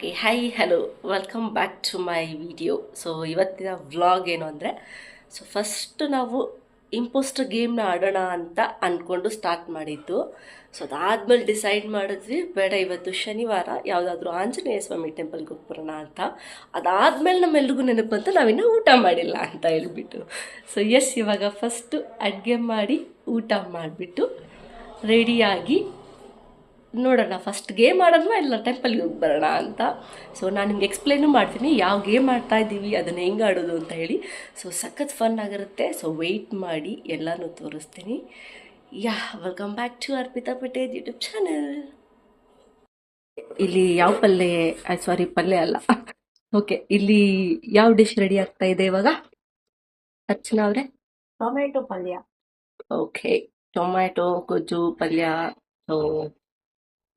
Okay, hi hello, welcome back to my video. So ಇವತ್ತಿನ vlog ಏನು ಅಂದರೆ, first ನಾವು ಇಂಪೋಸ್ಟರ್ ಗೇಮ್ನ ಆಡೋಣ ಅಂತ ಅಂದ್ಕೊಂಡು ಸ್ಟಾರ್ಟ್ ಮಾಡಿದ್ದು. ಸೊ ಅದಾದಮೇಲೆ ಡಿಸೈಡ್ ಮಾಡಿದ್ವಿ, ಬೇಡ ಇವತ್ತು ಶನಿವಾರ ಯಾವುದಾದ್ರೂ ಆಂಜನೇಯ ಸ್ವಾಮಿ ಟೆಂಪಲ್ಗೆ ಹೋಗ್ಬರೋಣ ಅಂತ. ಅದಾದಮೇಲೆ ನಮ್ಮೆಲ್ರಿಗೂ ನೆನಪು ಅಂತ ನಾವಿನ್ನೂ ಊಟ ಮಾಡಿಲ್ಲ ಅಂತ ಹೇಳ್ಬಿಟ್ಟು. ಸೊ ಇವಾಗ ಫಸ್ಟು ಅಡುಗೆ ಮಾಡಿ ಊಟ ಮಾಡಿಬಿಟ್ಟು ರೆಡಿಯಾಗಿ ನೋಡೋಣ, ಫಸ್ಟ್ ಗೇಮ್ ಆಡೋಣ ಇಲ್ಲ ಟೆಂಪಲ್ಗೆ ಹೋಗಿ ಬರೋಣ ಅಂತ. ಸೊ ನಾನು ನಿಮ್ಗೆ ಎಕ್ಸ್ಪ್ಲೈನು ಮಾಡ್ತೀನಿ ಯಾವ ಗೇಮ್ ಆಡ್ತಾ ಇದ್ದೀವಿ, ಅದನ್ನು ಹೆಂಗೆ ಆಡೋದು ಅಂತ ಹೇಳಿ. ಸೊ ಸಖತ್ ಫನ್ ಆಗಿರುತ್ತೆ. ಸೊ ವೆಯ್ಟ್ ಮಾಡಿ ಎಲ್ಲನೂ ತೋರಿಸ್ತೀನಿ. Welcome back to Arpita Patel YouTube channel. ಇಲ್ಲಿ ಯಾವ ಪಲ್ಯ ಅಲ್ಲ. ಓಕೆ, ಇಲ್ಲಿ ಯಾವ ಡಿಶ್ ರೆಡಿ ಆಗ್ತಾ ಇದೆ ಇವಾಗ ಅರ್ಚನಾ ಅವರೇ? ಟೊಮೆಟೊ ಪಲ್ಯ. ಓಕೆ, ಟೊಮ್ಯಾಟೊ ಗೊಜ್ಜು ಪಲ್ಯ. ಸೊ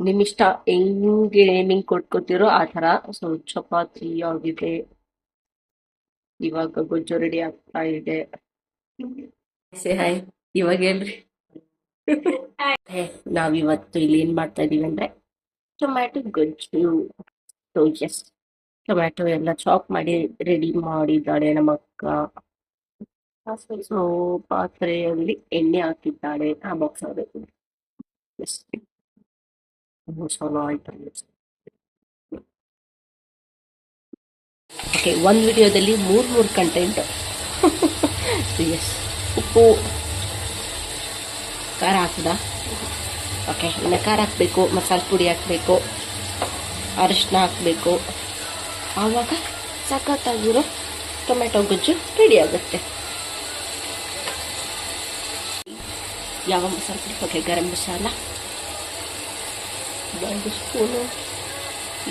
ನಿಮ್ಮಿಷ್ಟ ಹೆಂಗೆ ನೇಮಿಂಗ್ ಕೊಟ್ಕೋತಿರೋ ಆ ಥರ. ಸೊ ಚಪಾತಿ ಆಗಿದೆ, ಇವಾಗ ಗೊಜ್ಜು ರೆಡಿ ಆಗ್ತಾ ಇದೆ. ಹಾಯ್, ಇವಾಗ ಹೇಳ್ರಿ. ನಾವಿವತ್ತು ಇಲ್ಲಿ ಏನು ಮಾಡ್ತಾ ಇದ್ದೀವಿ ಅಂದರೆ ಟೊಮ್ಯಾಟೊ ಗೊಜ್ಜು. ಸೊ ಟೊಮ್ಯಾಟೊ ಎಲ್ಲ ಚಾಪ್ ಮಾಡಿ ರೆಡಿ ಮಾಡಿದ್ದಾಳೆ ನಮ್ಮ ಅಕ್ಕ. ಸೊ ಪಾತ್ರೆಯಲ್ಲಿ ಎಣ್ಣೆ ಹಾಕಿದ್ದಾಳೆ. ಆ ಬಾಕ್ಸ್ ಆಗಬೇಕು. ಓಕೆ, ಒಂದು ವಿಡಿಯೋದಲ್ಲಿ ಮೂರು ಕಂಟೆಂಟ್. ಉಪ್ಪು ಖಾರ ಹಾಕಿದ. ಓಕೆ, ಇನ್ನು ಖಾರ ಹಾಕಬೇಕು, ಮಸಾಲೆ ಪುಡಿ ಹಾಕಬೇಕು, ಅರಿಶಿನ ಹಾಕಬೇಕು. ಆವಾಗ ಸಖತ್ತಾಗಿರೋ ಟೊಮೆಟೊ ಗೊಜ್ಜು ರೆಡಿ ಆಗುತ್ತೆ. ಯಾವ ಮಸಾಲೆ ಪುಡಿ? ಓಕೆ, ಗರಂ ಮಸಾಲ 1 ಸ್ಪೂನು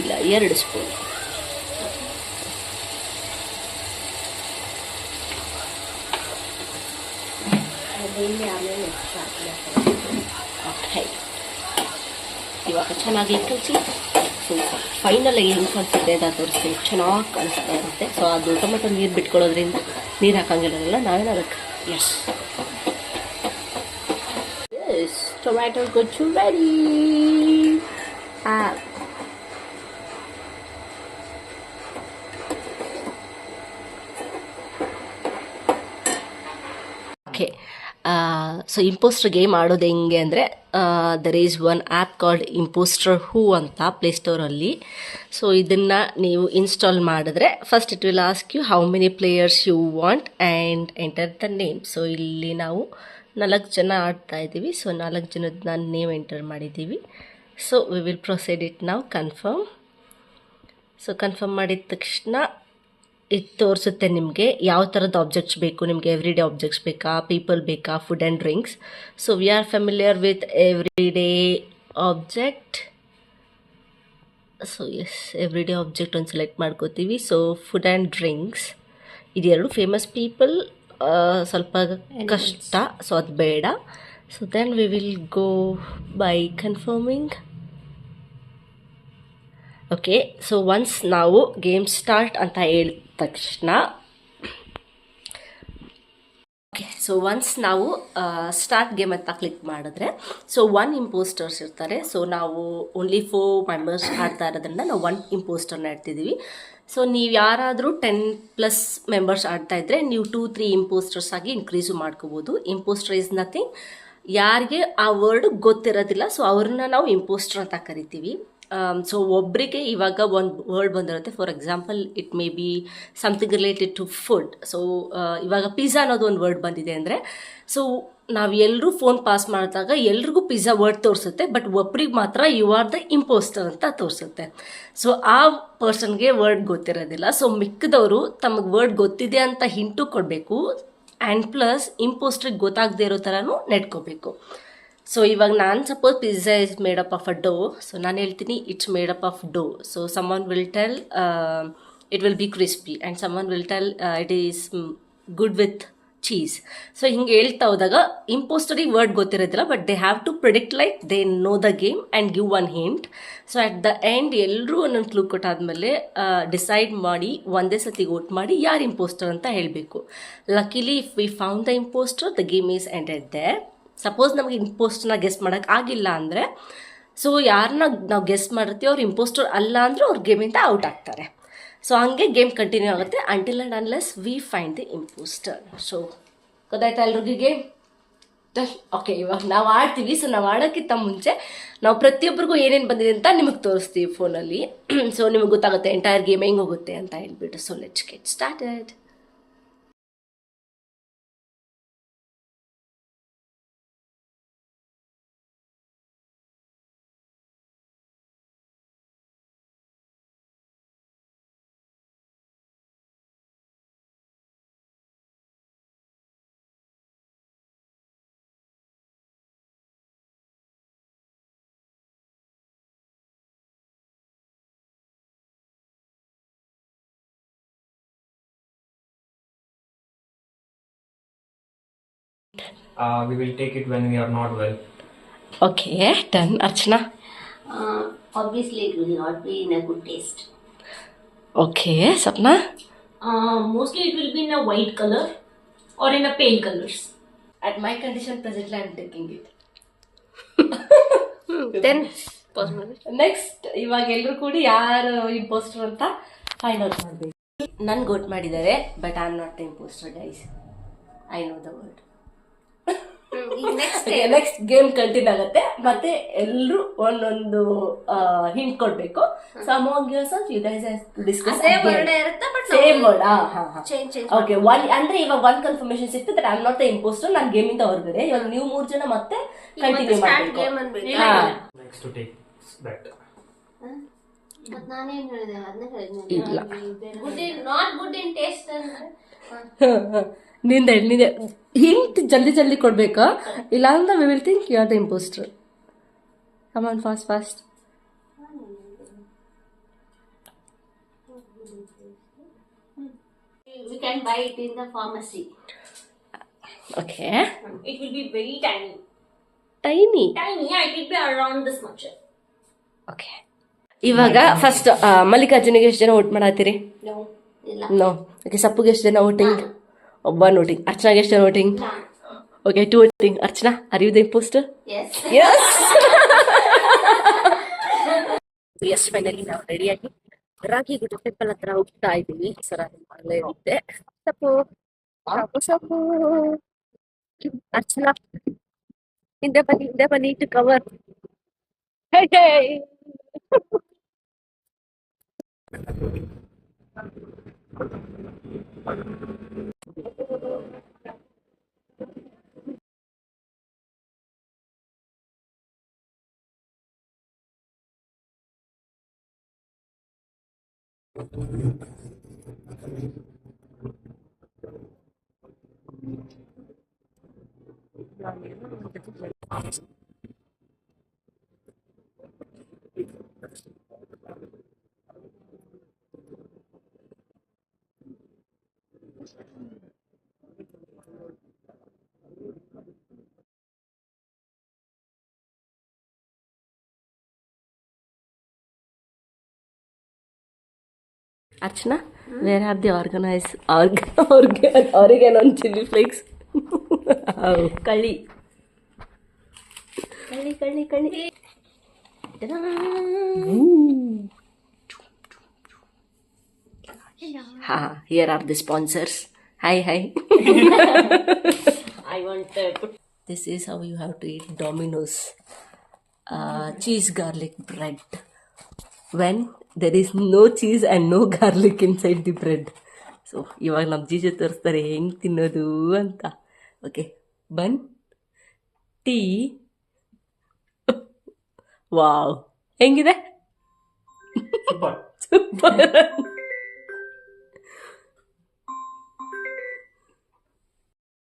ಇಲ್ಲ 2 ಸ್ಪೂನು. ಓಕೆ, ಇವಾಗ ಚೆನ್ನಾಗಿ ಕಲಿಸಿ. ಸೊ ಫೈನಲ್ ಹೆಂಗೆ ಕಾಣಿಸುತ್ತೆ ಅಂತ ತೋರಿಸ್ತೀನಿ. ಚೆನ್ನಾಗಿ ಕಾಣಿಸ್ತಾ ಇರುತ್ತೆ. ಸೊ ಅದು ಟೊಮೆಟೊ ನೀರು ಬಿಟ್ಕೊಳ್ಳೋದ್ರಿಂದ ನೀರು ಹಾಕಂಗಿಲ್ಲ, ನಾವೇನು ಅದಕ್ಕೆ. ಎಸ್, ಟೊಮ್ಯಾಟೊ ಗೊಜ್ಜು ready. Okay, so impostor game ಆಡೋದು ಹೆಂಗೆ ಅಂದರೆ, there is one app called impostor who ಅಂತ ಪ್ಲೇಸ್ಟೋರಲ್ಲಿ. ಸೊ ಇದನ್ನು ನೀವು ಇನ್ಸ್ಟಾಲ್ ಮಾಡಿದ್ರೆ first it will ask you how many players you want and enter the name. So ಇಲ್ಲಿ ನಾವು 4 ಜನ ಆಡ್ತಾ ಇದ್ದೀವಿ. ಸೊ 4 ಜನದ ನಾನು ನೇಮ್ ಎಂಟರ್ ಮಾಡಿದ್ದೀವಿ. So we will proceed it ನಾವು ಕನ್ಫರ್ಮ್. ಸೊ ಕನ್ಫರ್ಮ್ ಮಾಡಿದ ತಕ್ಷಣ ಇದು ತೋರಿಸುತ್ತೆ ನಿಮಗೆ ಯಾವ ಥರದ ಆಬ್ಜೆಕ್ಟ್ಸ್ ಬೇಕು. ನಿಮಗೆ ಎವ್ರಿ ಡೇ ಆಬ್ಜೆಕ್ಟ್ಸ್ ಬೇಕಾ, ಪೀಪಲ್ ಬೇಕಾ, food and drinks. So we are familiar with every day object. So every day object ಒಂದು ಸೆಲೆಕ್ಟ್ ಮಾಡ್ಕೋತೀವಿ. ಸೊ ಫುಡ್ ಆ್ಯಂಡ್ ಡ್ರಿಂಕ್ಸ್ ಇದೆರಡು. ಫೇಮಸ್ ಪೀಪಲ್ ಸ್ವಲ್ಪ ಕಷ್ಟ, ಸೊ ಅದು ಬೇಡ. So then we will go by confirming. Okay, so once ನಾವು game start ಅಂತ ಹೇಳಿದ ತಕ್ಷಣ, ಒನ್ಸ್ ನಾವು ಸ್ಟಾರ್ಟ್ ಗೇಮ್ ಅಂತ ಕ್ಲಿಕ್ ಮಾಡಿದ್ರೆ, ಸೊ 1 ಇಂಪೋಸ್ಟರ್ಸ್ ಇರ್ತಾರೆ. ಸೊ ನಾವು ಓನ್ಲಿ 4 ಮೆಂಬರ್ಸ್ ಆಡ್ತಾ ಇರೋದ್ರಿಂದ ನಾವು 1 ಇಂಪೋಸ್ಟರ್ನ ಇಡ್ತಿದ್ದೀವಿ. ಸೊ ನೀವು ಯಾರಾದರೂ 10+ ಮೆಂಬರ್ಸ್ ಆಡ್ತಾ ಇದ್ದರೆ ನೀವು 2-3 ಇಂಪೋಸ್ಟರ್ಸ್ ಆಗಿ ಇನ್ಕ್ರೀಸು ಮಾಡ್ಕೋಬೋದು. ಇಂಪೋಸ್ಟರ್ ಈಸ್ ನಥಿಂಗ್, ಯಾರಿಗೆ ಆ ವರ್ಡ್ ಗೊತ್ತಿರೋದಿಲ್ಲ, ಸೊ ಅವ್ರನ್ನ ನಾವು ಇಂಪೋಸ್ಟರ್ ಅಂತ ಕರಿತೀವಿ. ಸೊ ಒಬ್ಬರಿಗೆ ಇವಾಗ ಒಂದು ವರ್ಡ್ ಬಂದಿರುತ್ತೆ. For example, it may be something related to food. So ಇವಾಗ ಪಿಜ್ಜಾ ಅನ್ನೋದು ಒಂದು ವರ್ಡ್ ಬಂದಿದೆ ಅಂದರೆ, ಸೊ ನಾವು ಎಲ್ಲರೂ ಫೋನ್ ಪಾಸ್ ಮಾಡಿದಾಗ ಎಲ್ರಿಗೂ ಪಿಜ್ಜಾ ವರ್ಡ್ ತೋರಿಸುತ್ತೆ, ಬಟ್ ಒಬ್ರಿಗೆ ಮಾತ್ರ ಯು ಆರ್ ದ ಇಂಪೋಸ್ಟರ್ ಅಂತ ತೋರಿಸುತ್ತೆ. ಸೊ ಆ ಪರ್ಸನ್ಗೆ ವರ್ಡ್ ಗೊತ್ತಿರೋದಿಲ್ಲ. ಸೊ ಮಿಕ್ಕಿದವರು ತಮಗೆ ವರ್ಡ್ ಗೊತ್ತಿದೆ ಅಂತ ಹಿಂಟು ಕೊಡಬೇಕು, ಆ್ಯಂಡ್ ಪ್ಲಸ್ ಇಂಪೋಸ್ಟ್ರಿಗೆ ಗೊತ್ತಾಗದೇ ಇರೋ ಥರನೂ ನೆಟ್ಕೋಬೇಕು. ಸೊ ಇವಾಗ ನಾನು suppose pizza is made up of a dough. So ನಾನು ಹೇಳ್ತೀನಿ it's made up of dough. So someone will tell it will be crispy and someone will tell it is good with cheese. So ಹಿಂಗೆ ಹೇಳ್ತಾ ಹೋದಾಗ ಇಂಪೋಸ್ಟರಿಗೆ word ಗೊತ್ತಿರೋದಿಲ್ಲ, but they have to predict like they know the game and give 1 hint. So at the end ಎಲ್ಲರೂ ಒಂದೊಂದು clue ಕೊಟ್ಟಾದಮೇಲೆ decide ಮಾಡಿ ಒಂದೇ ಸತಿ ವೋಟ್ ಮಾಡಿ ಯಾರು ಇಂಪೋಸ್ಟರ್ ಅಂತ ಹೇಳಬೇಕು. Luckily if we found the impostor the game is ended there. Suppose ನಮಗೆ ಇಂಪೋಸ್ಟರ್ನ ಗೆಸ್ ಮಾಡೋಕ್ಕೆ ಆಗಿಲ್ಲ ಅಂದರೆ ಸೊ ಯಾರನ್ನ ನಾವು ಗೆಸ್ಟ್ ಮಾಡಿರ್ತೀವಿ ಅವ್ರು ಇಂಪೋಸ್ಟರ್ ಅಲ್ಲ ಅಂದರೆ ಅವ್ರು ಗೇಮಿಂದ ಔಟ್ ಆಗ್ತಾರೆ. ಸೊ ಹಂಗೆ ಗೇಮ್ ಕಂಟಿನ್ಯೂ ಆಗುತ್ತೆ until and unless we find the impostor. So ಗೊತ್ತಾಯ್ತಾ ಎಲ್ರಿಗೂ ಗೇಮ್? ಓಕೆ, ಇವಾಗ ನಾವು ಆಡ್ತೀವಿ. ಸೊ ನಾವು ಆಡೋಕ್ಕಿಂತ ಮುಂಚೆ ನಾವು ಪ್ರತಿಯೊಬ್ಬರಿಗೂ ಏನೇನು ಬಂದಿದೆ ಅಂತ ನಿಮಗೆ ತೋರಿಸ್ತೀವಿ ಫೋನಲ್ಲಿ. ಸೊ ನಿಮಗೆ ಗೊತ್ತಾಗುತ್ತೆ ಎಂಟೈರ್ ಗೇಮ್ ಹೆಂಗೆ ಹೋಗುತ್ತೆ ಅಂತ ಹೇಳ್ಬಿಟ್ಟು. So let's get started. We will take it when we are not well. Okay, done. Archana? Obviously, it will not be in a good taste. Okay, Sapna? Mostly, it will be in a white color or in a pale colors. At my condition presently, I am taking it. Then next ಇವಾಗ ಎಲ್ಲರೂ ಕೂಡಿ ಯಾರು impostor ಅಂತ find out ಮಾಡಬೇಕು. ನನ್ ಗೋಟ್ ಮಾಡಿದ್ದಾರೆ, but I am not the imposter guys. I know the word. Next game continue ಆಗುತ್ತೆ. ಮತ್ತೆ ಎಲ್ಲರೂ ಒಂದೊಂದು ಹಿಂಟ್ ಕೊಡ್ಬೇಕು. So among yourself you guys discuss same word. Okay, one ಅಂದ್ರೆ ಇವಾಗ ಒನ್ ಕನ್ಫರ್ಮೇಶನ್ ಸಿಕ್ತು that I am not the imposter, ನಾನು game ಇಂದ ಹೊರಗಡೆ. ಇವಾಗ ನೀವು 3 ಜನ ಮತ್ತೆ ಕಂಟಿನ್ಯೂ ಮಾಡಬೇಕು. Next to take that. ನಾನೇನ್ ಹೇಳಿದೆ ಅದನ್ನ ಇಲ್ಲ, ನಾಟ್ ಗುಡ್ ಇನ್ ಟೇಸ್ಟ್ ಅಂದ್ರೆ ನಿಂದೆ ಹಿಂಟ್ ಜಲ್ದಿ ಕೊಡ್ಬೇಕಾ? ಇಲ್ಲ ಅಂದ್ರೆ we will think you are the imposter. Come on, fast. we can buy it in the pharmacy. Okay, It will be very tiny. Tiny. Yeah, it will be around this much. Okay, ಇವಾಗ first ಮಲ್ಲಿಕಾರ್ಜುನಿಗೆ ಎಷ್ಟು ಜನ vote ಮಾಡತ್ತೀರಿ? No, ಇಲ್ಲ. No. Okay, ಸಪ್ಪುಗೆ ಎಷ್ಟು ಜನ voting? ಒಬ್ಬ ವೋಟಿಂಗ್. ಅರ್ಚನಾಗೆ ಎಷ್ಟು ಜನ ವೋಟಿಂಗ್? Okay, 2 voting. Archana, are you the imposter? Yes. Yes finally ನಾವು ರೆಡಿಯಾಗಿ ರಾಗಿ ಗುಡ್ಡ ಟೆಂಪಲ್ ಹತ್ರ ಹೋಗ್ತಾ ಇದ್ದೀವಿ. ಸರ ಅಲ್ಲೇ ಇರುತ್ತೆ ಸೊಪ್ಪು. ಅರ್ಚನಾ, ಹಿಂದೆ ಬನ್ನಿ to cover. Archana, where are the oregano and chili flakes? Kali. Here are the sponsors. Hi. I want to put. This is how you have to eat Domino's cheese garlic bread. When there is no cheese and no garlic inside the bread. So ಇವಾಗ ನಮ್ಮ ಜೀಜು ತೋರಿಸ್ತಾರೆ ಹೆಂಗೆ ತಿನ್ನೋದು ಅಂತ. Okay, ಬನ್, tea. Wow, ಹೆಂಗಿದೆ? Super. Super.